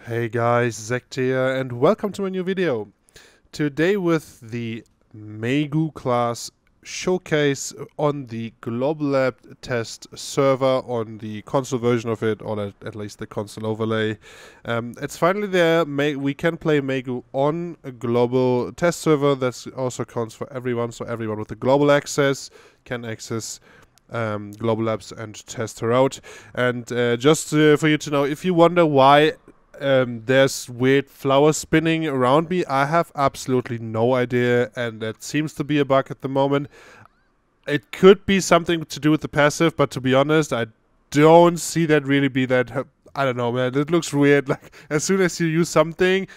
Hey guys, Zect here and welcome to my new video. Today with the Maegu class showcase on the Global Lab test server on the console version of it, or at least the console overlay. It's finally there. We can play Maegu on a global test server that also counts for everyone, so everyone with the global access can access Global Labs and test her out. And just for you to know, if you wonder why there's weird flowers spinning around me, I have absolutely no idea, and that seems to be a bug at the moment. It could be something to do with the passive, but to be honest, I don't see that really be that. I don't know, man. It looks weird. Like, as soon as you use something,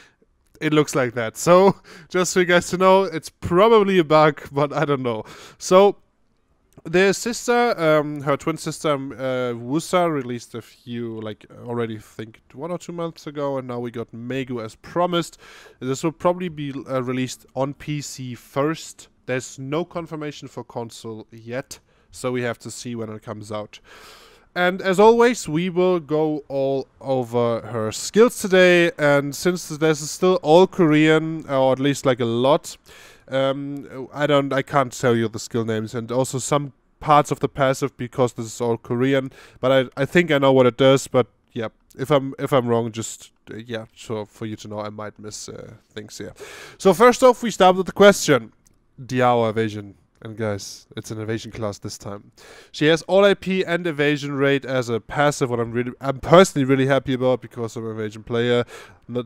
it looks like that. So, just for you guys to know, it's probably a bug, but I don't know. So, their sister, her twin sister, Wusa, released a few, already think 1 or 2 months ago, and now we got Maegu as promised. This will probably be released on PC first. There's no confirmation for console yet, so we have to see when it comes out. And as always, we will go all over her skills today, and since this is still all Korean, or at least like a lot, I can't tell you the skill names, and also some parts of the passive because this is all Korean, but I think I know what it does. But yeah, if I'm wrong, just yeah, so for you to know, I might miss things here. So first off, we start with the question: BDO evasion. And guys, it's an evasion class this time. She has all IP and evasion rate as a passive, what I'm personally really happy about because I'm an evasion player.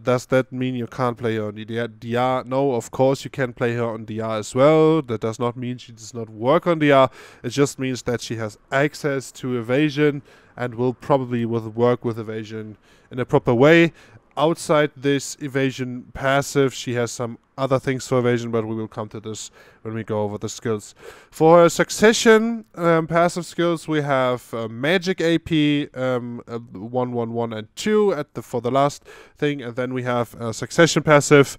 Does that mean you can't play her on DR? No, of course you can play her on DR as well. That does not mean she does not work on DR. It just means that she has access to evasion and will probably work with evasion in a proper way. Outside this evasion passive, she has some other things for evasion, but we will come to this when we go over the skills. For her succession passive skills, we have magic AP 1, 1, 1, and 2 for the last thing, and then we have succession passive,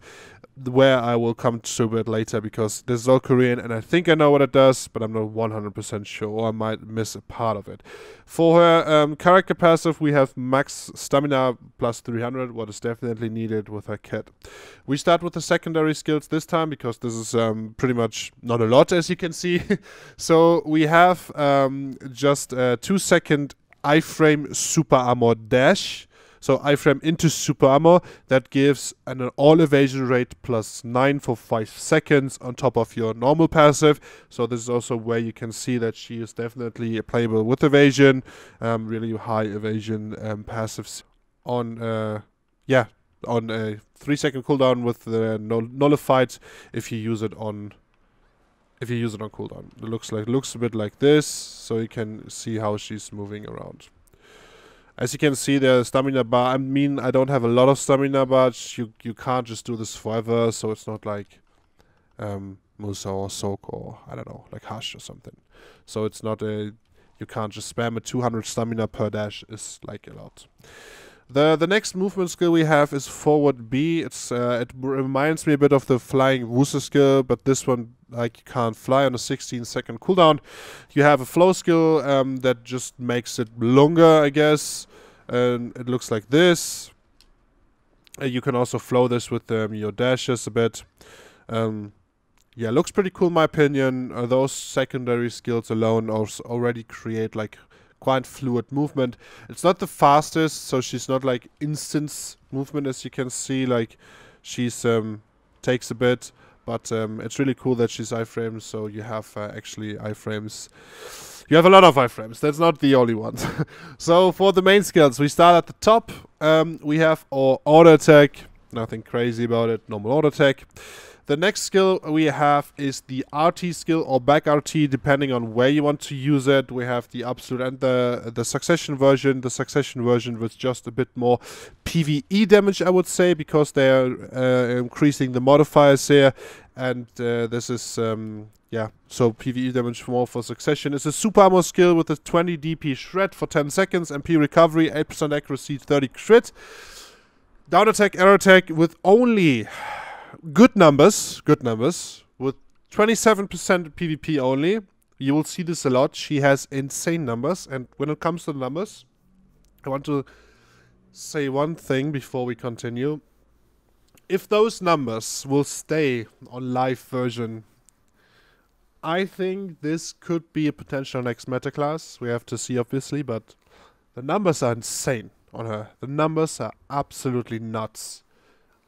where I will come to it later because this is all Korean and I think I know what it does, but I'm not 100% sure, or I might miss a part of it. For her character passive, we have max stamina plus 300, what is definitely needed with her kit. We start with the secondary skills this time because this is pretty much not a lot, as you can see. So we have just a 2-second iframe super armor dash. So iframe into super armor, that gives an all evasion rate plus 9 for 5 seconds on top of your normal passive. So this is also where you can see that she is definitely playable with evasion, really high evasion passives on on a 3-second cooldown with the nullified if you use it on cooldown. It looks a bit like this, so you can see how she's moving around. As you can see, the stamina bar, I mean, I don't have a lot of stamina, but you can't just do this forever, so it's not like Musa or Sok or, I don't know, like Hush or something. So it's not you can't just spam a 200 stamina per dash, is like a lot. The next movement skill we have is forward B. It reminds me a bit of the flying Wusa skill, but this one, like, you can't fly on a 16-second cooldown. You have a flow skill that just makes it longer, I guess. And it looks like this. You can also flow this with your dashes a bit. Yeah, looks pretty cool in my opinion. Those secondary skills alone also already create like quite fluid movement. It's not the fastest, so she's not like instant movement, as you can see. Like, she's takes a bit, but it's really cool that she's iframes. So you have actually iframes. You have a lot of iframes. That's not the only ones. So for the main skills, we start at the top. We have our auto attack. Nothing crazy about it. Normal auto attack. The next skill we have is the RT skill, or back RT, depending on where you want to use it. We have the absolute and the succession version. The succession version with just a bit more PvE damage, I would say, because they are increasing the modifiers here. And this is, yeah, so PvE damage more for succession. It's a super armor skill with a 20 DP shred for 10 seconds, MP recovery, 8% accuracy, 30 crit. Down attack, air attack with only good numbers, with 27% PvP only. You will see this a lot. She has insane numbers, and when it comes to the numbers, I want to say one thing before we continue. If those numbers will stay on live version, I think this could be a potential next meta class. We have to see, obviously, but the numbers are insane on her. The numbers are absolutely nuts.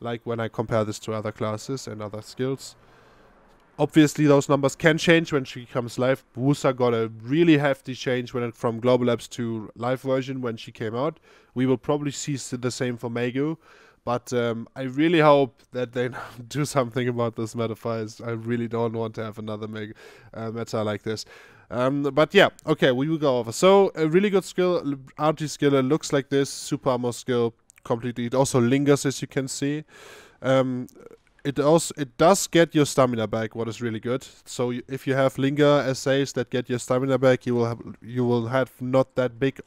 Like when I compare this to other classes and other skills. Obviously, those numbers can change when she comes live. Wusa got a really hefty change when it from Global Labs to live version when she came out. We will probably see the same for Maegu. But I really hope that they do something about this meta files. I really don't want to have another meta like this. But yeah, okay, we will go over. So, a really good skill, RT skill, it looks like this. Super armor skill, completely. It also lingers, as you can see. It does get your stamina back, what is really good. So if you have linger essays that get your stamina back, you will have not that big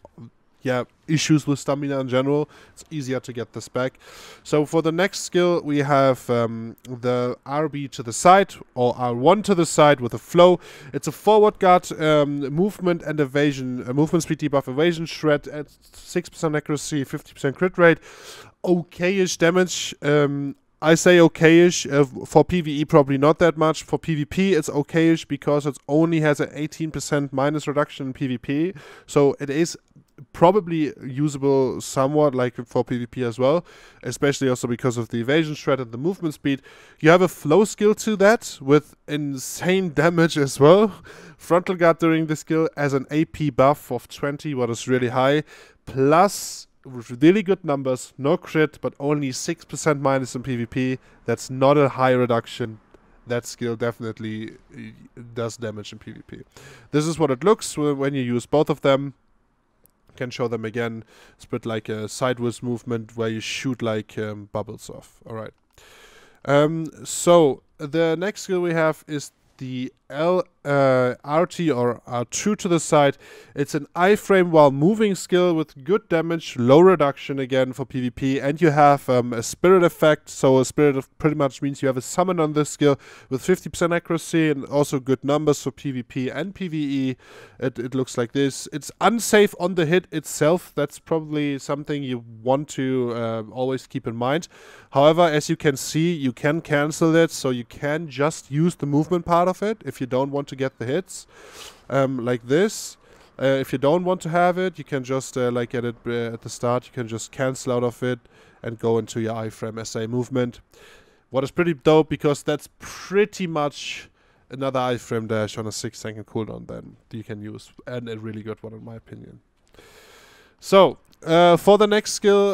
issues with stamina in general. It's easier to get this back. So for the next skill, we have the RB to the side, or R1 to the side with a flow. It's a forward guard, movement and evasion, movement speed debuff, evasion shred at 6% accuracy, 50% crit rate. Okay-ish damage. I say okay-ish. For PvE, probably not that much. For PvP, it's okay-ish because it only has an 18% minus reduction in PvP. So it is probably usable somewhat like for PvP as well, especially also because of the evasion shred and the movement speed. You have a flow skill to that with insane damage as well. Frontal guard during the skill as an AP buff of 20, what is really high, plus really good numbers, no crit, but only 6% minus in PvP. That's not a high reduction. That skill definitely does damage in PvP. This is what it looks when you use both of them. Can show them again. It's a bit like a sideways movement where you shoot like bubbles off. Alright. So the next skill we have is the RT or R2 to the side. It's an iframe while moving skill with good damage, low reduction again for PvP, and you have a spirit effect. So a spirit pretty much means you have a summon on this skill with 50% accuracy and also good numbers for PvP and PvE. It looks like this. It's unsafe on the hit itself. That's probably something you want to always keep in mind. However, as you can see, you can cancel it, so you can just use the movement part of it if you don't want to get the hits, like this. If you don't want to have it, you can just like get it at the start. You can just cancel out of it and go into your iframe SA movement. What is pretty dope, because that's pretty much another iframe dash on a 6-second cooldown then you can use, and a really good one in my opinion. So for the next skill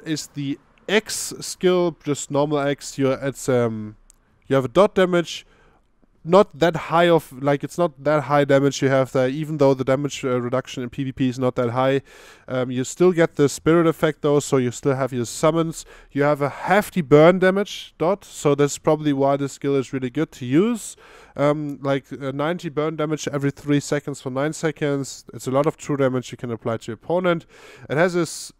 is the X skill, just normal X. You have a dot damage, not that high of, like, it's not that high damage you have there, even though the damage reduction in PvP is not that high. You still get the spirit effect though, so you still have your summons. You have a hefty burn damage dot, so that's probably why this skill is really good to use. Like 90 burn damage every 3 seconds for 9 seconds. It's a lot of true damage you can apply to your opponent. It has this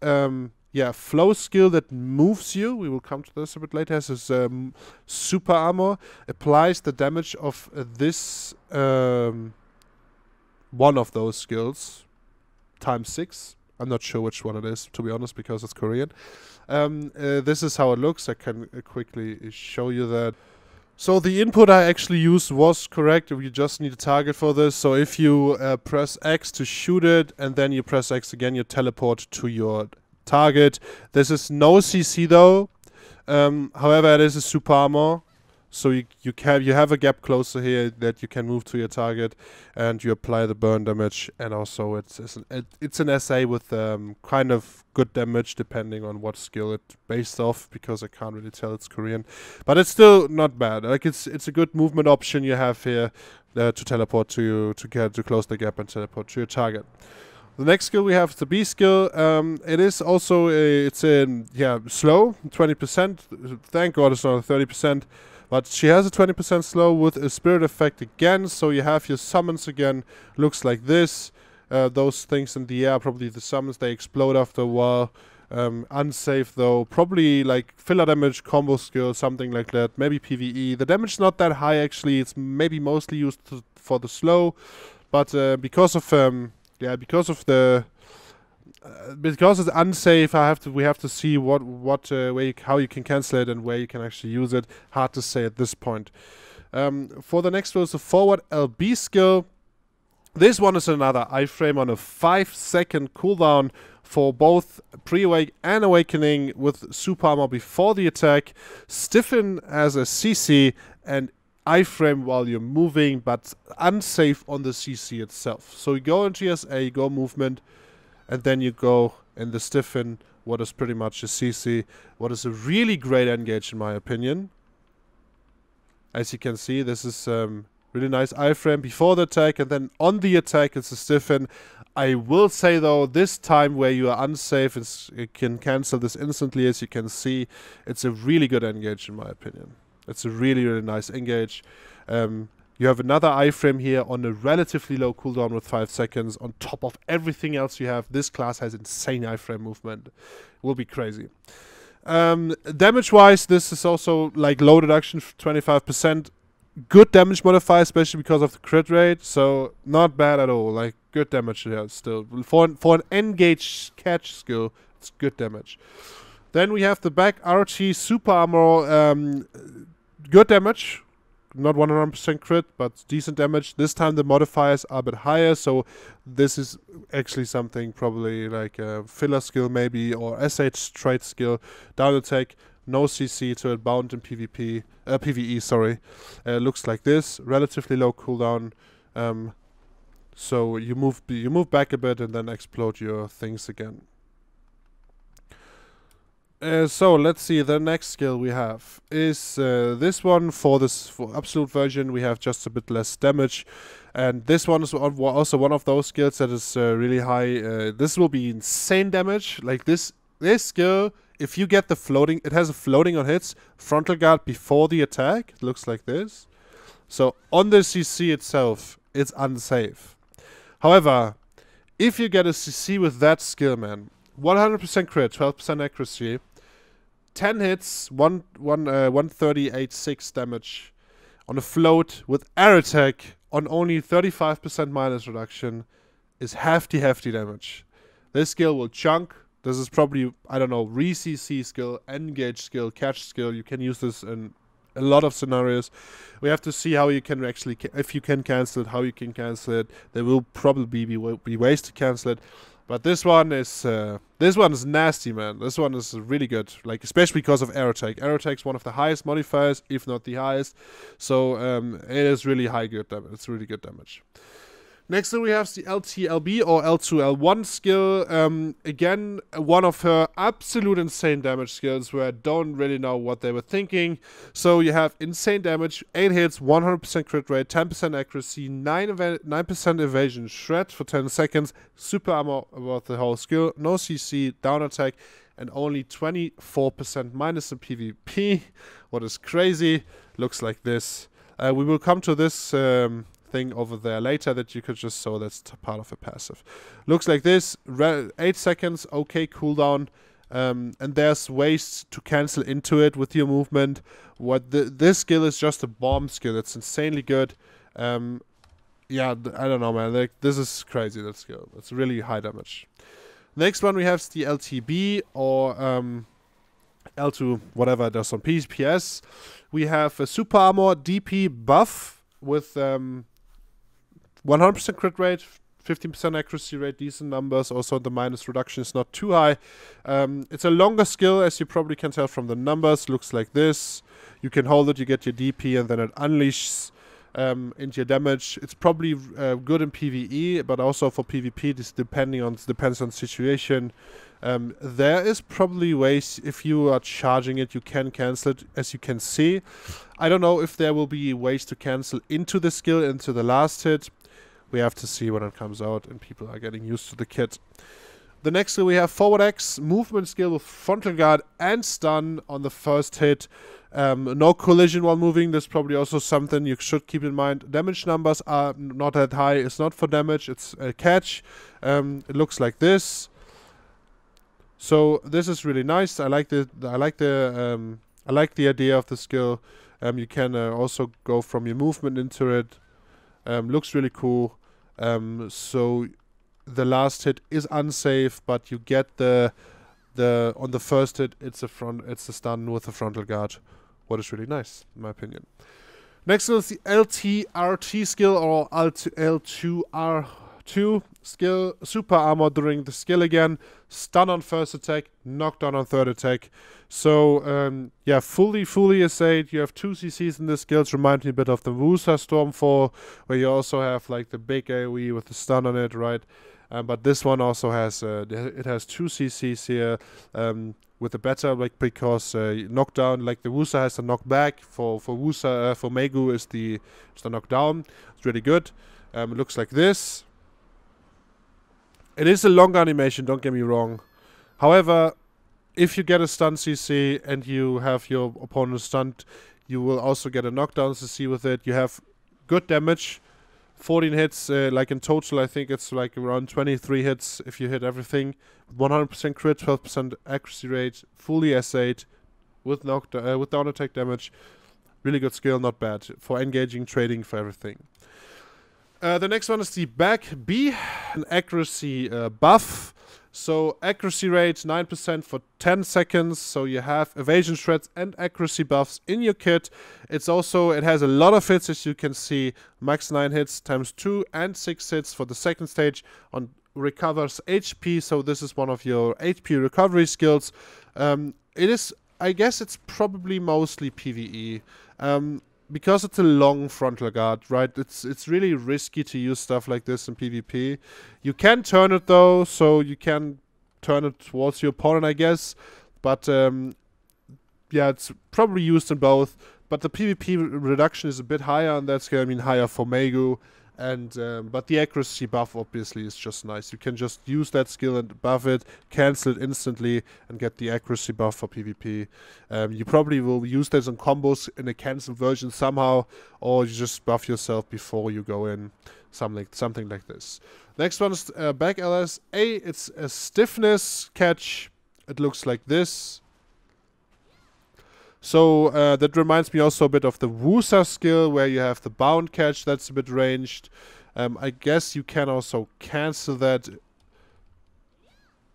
flow skill that moves you. We will come to this a bit later. It has this super armor. Applies the damage of this one of those skills times 6. I'm not sure which one it is, to be honest, because it's Korean. This is how it looks. I can quickly show you that. So the input I actually used was correct. You just need a target for this. So if you press X to shoot it, and then you press X again, you teleport to your target. This is no CC though. However, it is a super armor, so you have a gap closer here that you can move to your target, and you apply the burn damage. And also it's an SA with kind of good damage depending on what skill it's based off, because I can't really tell, it's Korean, but it's still not bad. Like it's a good movement option you have here to teleport to close the gap and teleport to your target. The next skill we have is the B skill. It is also slow, 20%. Thank God it's not 30%. But she has a 20% slow with a spirit effect again. So you have your summons again. Looks like this. Those things in the air, probably the summons, they explode after a while. Unsafe though. Probably like filler damage, combo skill, something like that. Maybe PvE. The damage is not that high actually. It's maybe mostly used for the slow. But because of the because it's unsafe, we have to see how you can cancel it and where you can actually use it. Hard to say at this point. For the next one is the forward LB skill. This one is another iframe on a 5-second cooldown for both pre-awake and awakening with super armor before the attack. Stiffen as a CC and iframe while you're moving, but unsafe on the CC itself. So you go into your SA, you go movement, and then you go in the stiffen, what is pretty much a CC, what is a really great engage in my opinion. As you can see, this is really nice iframe before the attack, and then on the attack it's a stiffen. I will say though, this time where you are unsafe, it can cancel this instantly. As you can see, it's a really good engage in my opinion. It's a really, really nice engage. You have another iframe here on a relatively low cooldown with 5 seconds. On top of everything else you have, this class has insane iframe movement. It will be crazy. Damage-wise, this is also like low reduction, 25%. Good damage modifier, especially because of the crit rate. So not bad at all. Like good damage here still. For an engage catch skill, it's good damage. Then we have the back RT super armor. Good damage. Not 100% crit, but decent damage. This time the modifiers are a bit higher, so this is actually something probably like a filler skill maybe, or SH trait skill. Down attack, no CC to it, bound in PvE, sorry. Looks like this, relatively low cooldown. So you move back a bit and then explode your things again. So let's see, the next skill we have is this one. For absolute version we have just a bit less damage, and this one is also one of those skills that is really high. This will be insane damage. Like this skill, if you get the floating, it has a floating on hits, frontal guard before the attack. It looks like this. So on the CC itself, it's unsafe. However, if you get a CC with that skill, man, 100% crit, 12% accuracy, 10 hits, 138.6 damage on a float with air attack on only 35% minus reduction is hefty damage. This skill will chunk. This is probably, I don't know, re-CC skill, engage skill, catch skill. You can use this in a lot of scenarios. We have to see how you can actually, if you can cancel it, how you can cancel it. There will probably be ways to cancel it. But this one is nasty, man. This one is really good, like especially because of air attack. Air attack is one of the highest modifiers, if not the highest. So it is really high good damage. It's really good damage. Next we have the LTLB or L2L1 skill. Again, one of her absolute insane damage skills where I don't really know what they were thinking. So you have insane damage, 8 hits, 100% crit rate, 10% accuracy, 9% evasion, shred for 10 seconds, super armor about the whole skill, no CC, down attack, and only 24% minus in PvP. What is crazy, looks like this. We will come to this thing over there later that you could just saw. That's part of a passive. Looks like this, 8 seconds, okay cooldown, and there's ways to cancel into it with your movement. This skill is just a bomb skill. It's insanely good. Yeah, I don't know, man. Like, this is crazy, that skill. It's really high damage. Next one we have the LTB or L2, whatever it does on PS. We have a super armor DP buff with 100% crit rate, 15% accuracy rate, decent numbers. Also the minus reduction is not too high. It's a longer skill, as you probably can tell from the numbers. Looks like this. You can hold it, you get your DP, and then it unleashes into your damage. It's probably good in PvE, but also for PvP, this depends on situation. There is probably ways, if you are charging it, you can cancel it, as you can see. I don't know if there will be ways to cancel into the skill, into the last hit. We have to see when it comes out and people are getting used to the kit. The next skill we have forward X, movement skill with frontal guard and stun on the first hit. No collision while moving. That's probably also something you should keep in mind. Damage numbers are not that high. It's not for damage, it's a catch. It looks like this. So this is really nice. I like the idea of the skill. You can also go from your movement into it. Looks really cool. So the last hit is unsafe, but you get the on the first hit it's a stun with a frontal guard, what is really nice in my opinion. Next is the LTRT skill, or L2R2 skill. Super armor during the skill again. Stun on first attack, knockdown on third attack. So, yeah, fully assayed. You have 2 CCs in this skill. Remind me a bit of the Wusa Stormfall, where you also have like the big AoE with the stun on it, right? But this one also has it has 2 CCs here. With the better, like, because knockdown, like the Wusa has the knockback, for Wusa, for Maegu is the knockdown. It's really good. It looks like this. It is a longer animation, don't get me wrong. However, if you get a stun CC and you have your opponent stunned, you will also get a knockdown CC with it. You have good damage. 14 hits, like in total, I think it's like around 23 hits if you hit everything. 100% crit, 12% accuracy rate, fully assayed, with down attack damage. Really good skill, not bad for engaging, trading, for everything. The next one is the back B, an accuracy buff. So accuracy rate 9% for 10 seconds. So you have evasion shreds and accuracy buffs in your kit. It has a lot of hits, as you can see. Max 9 hits times 2 and 6 hits for the second stage. On recovers HP. So this is one of your HP recovery skills. I guess it's probably mostly PvE. Because it's a long frontal guard, right? It's really risky to use stuff like this in PvP. You can turn it though, so you can turn it towards your opponent, I guess. But yeah, it's probably used in both. But the PvP reduction is a bit higher on that scale. I mean, higher for Maegu. And but the accuracy buff obviously is just nice. You can just use that skill and buff it, cancel it instantly, and get the accuracy buff for PvP. You probably will use this in combos in a cancelled version somehow, or you just buff yourself before you go in, something like this. Next one is back LS. It's a stiffness catch. It looks like this. So that reminds me also a bit of the Wusa skill, where you have the bound catch that's a bit ranged. I guess you can also cancel that.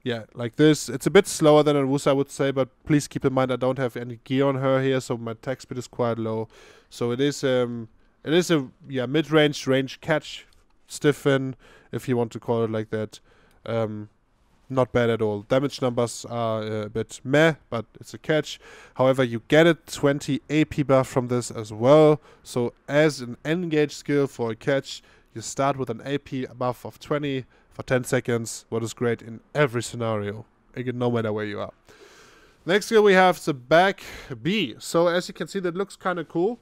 Yeah, like this. It's a bit slower than a Wusa, I would say, but please keep in mind I don't have any gear on her here, so my attack speed is quite low. So it is a mid-range range catch, stiffen, if you want to call it like that. Not bad at all. Damage numbers are a bit meh, but it's a catch. However, you get a 20 AP buff from this as well. So as an engage skill for a catch, you start with an AP buff of 20 for 10 seconds, what is great in every scenario, again, no matter where you are. Next skill we have the back B. So as you can see, that looks kind of cool.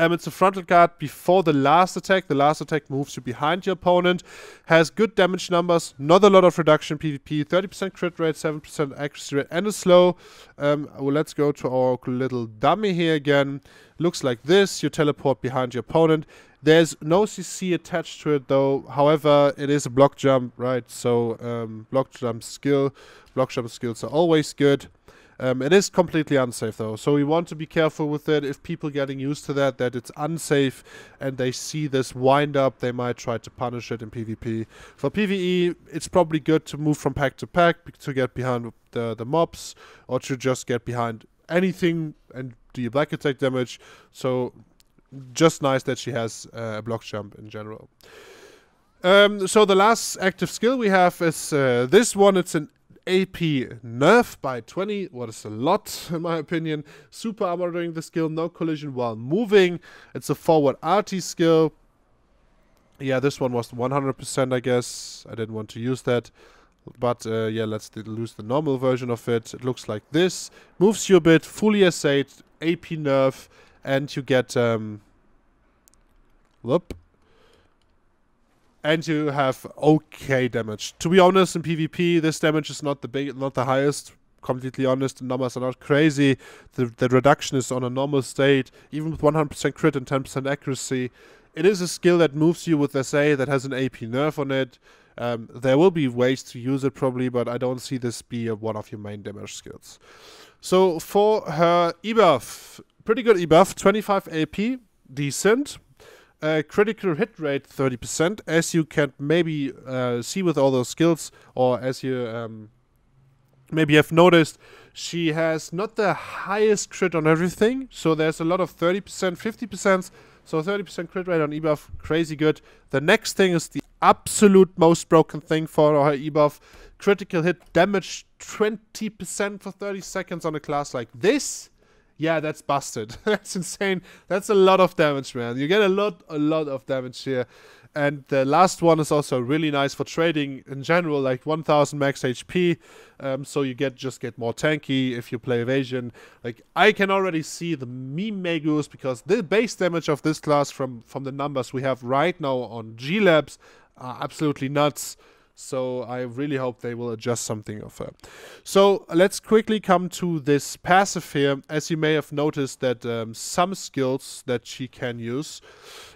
It's a frontal guard before the last attack. The last attack moves you behind your opponent. Has good damage numbers, not a lot of reduction PvP, 30% crit rate, 7% accuracy rate, and a slow. Well, let's go to our little dummy here again. Looks like this. You teleport behind your opponent. There's no CC attached to it though. However, it is a block jump, right? So block jump skills are always good. It is completely unsafe though, so we want to be careful with it. If people getting used to that it's unsafe and they see this wind up, they might try to punish it in PvP. For PvE, it's probably good to move from pack to pack to get behind the mobs, or to just get behind anything and do your black attack damage. So just nice that she has a block jump in general. So the last active skill we have is this one. It's an AP nerf by 20, what is a lot in my opinion. Super armor during the skill, no collision while moving. It's a forward RT skill. Yeah, this one was 100%, I guess. I didn't want to use that. But yeah, let's use the normal version of it. It looks like this. Moves you a bit, fully assayed, AP nerf, and you get and you have okay damage. To be honest, in PvP, this damage is not the highest. Completely honest, the numbers are not crazy. The reduction is on a normal state, even with 100% crit and 10% accuracy. It is a skill that moves you with SA that has an AP nerf on it. There will be ways to use it probably, but I don't see this be one of your main damage skills. So for her ebuff, pretty good ebuff, 25 AP, decent. critical hit rate 30%, as you can maybe see with all those skills, or as you maybe have noticed, she has not the highest crit on everything, so there's a lot of 30%, 50%, so 30% crit rate on E-buff, crazy good. The next thing is the absolute most broken thing for her E-buff, critical hit damage 20% for 30 seconds on a class like this. Yeah, that's busted. That's insane. That's a lot of damage, man. You get a lot of damage here. And the last one is also really nice for trading in general, like 1000 max HP. So you just get more tanky if you play evasion. Like, I can already see the meme Maegus, because the base damage of this class from the numbers we have right now on G-Labs are absolutely nuts. So I really hope they will adjust something of her. So let's quickly come to this passive here. As you may have noticed that some skills that she can use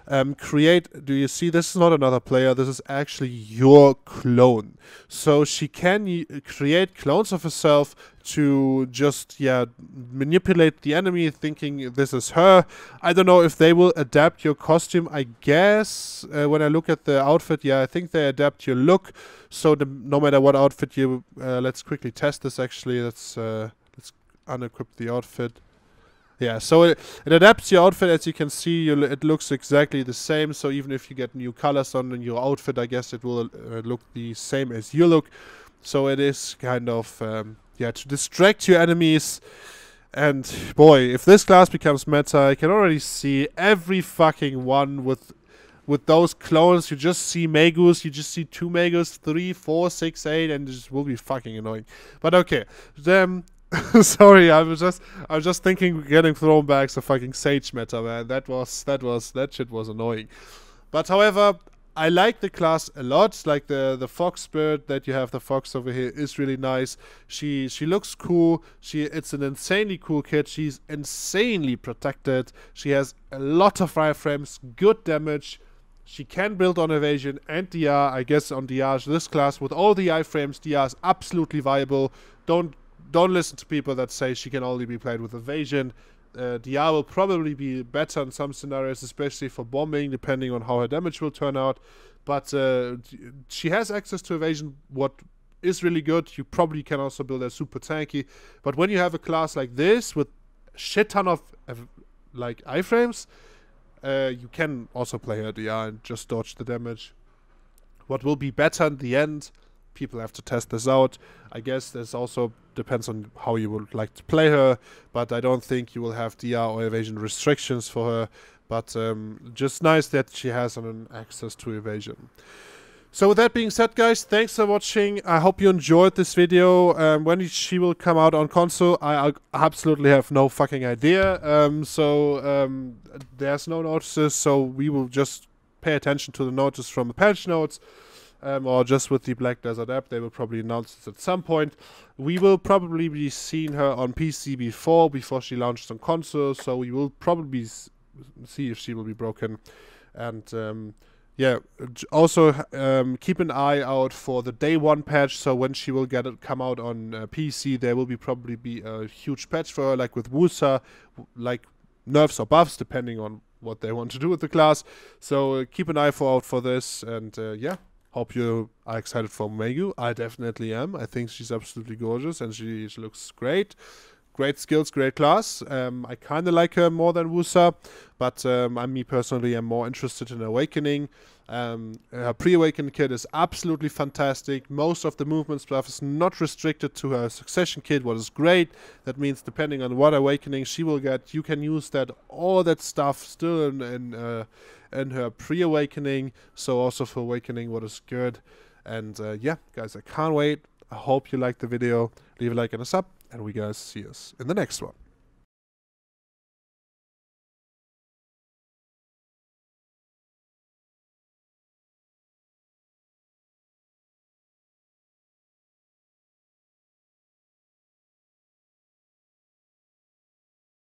do you see, this is not another player, this is actually your clone. So she can create clones of herself to just, yeah, manipulate the enemy thinking this is her. I don't know if they will adapt your costume. I guess when I look at the outfit, yeah, I think they adapt your look. So no matter what outfit you, let's quickly test this actually. Let's unequip the outfit. Yeah, so it adapts your outfit. As you can see, it looks exactly the same. So even if you get new colors on in your outfit, I guess it will look the same as your look. So it is kind of, yeah, to distract your enemies. And boy, if this class becomes meta, I can already see every fucking one with those clones. You just see Maegus, you just see 2 Maegus, 3, 4, 6, 8, and it just will be fucking annoying. But okay, sorry, I was just thinking getting thrown back to fucking Sage meta, man. That shit was annoying. But however, I like the class a lot. Like the fox spirit that you have, the fox over here, is really nice. She looks cool. It's an insanely cool kit. She's insanely protected. She has a lot of iframes, good damage. She can build on evasion and DR. I guess on DR, this class with all the iframes, DR is absolutely viable. Don't listen to people that say she can only be played with evasion. DR will probably be better in some scenarios, especially for bombing, depending on how her damage will turn out. But she has access to evasion, what is really good. You probably can also build her super tanky. But when you have a class like this with a shit ton of like iframes, you can also play her DR and just dodge the damage. What will be better in the end, people have to test this out. I guess this also depends on how you would like to play her, but I don't think you will have DR or evasion restrictions for her. But just nice that she has an access to evasion. So with that being said, guys, thanks for watching. I hope you enjoyed this video. When she will come out on console, I absolutely have no fucking idea. There's no notices, so we will just pay attention to the notice from the patch notes. Or just with the Black Desert app, they will probably announce this at some point. We will probably be seeing her on PC before she launches on console, so we will probably see if she will be broken. And yeah, also keep an eye out for the day 1 patch. So when she will come out on PC, there will probably be a huge patch for her, like with Wusa, like nerfs or buffs, depending on what they want to do with the class. So keep an eye out for this, and yeah. Hope you are excited for Maegu. I definitely am. I think she's absolutely gorgeous and she looks great. Great skills, great class. I kind of like her more than Wusa, but me personally am more interested in Awakening. Her pre-awakened kit is absolutely fantastic. Most of the movement stuff is not restricted to her succession kit, what is great. That means depending on what awakening she will get, you can use all that stuff still in her pre-awakening. So also for awakening, what is good. And yeah, guys, I can't wait. I hope you liked the video. Leave a like and a sub, and we guys see us in the next one.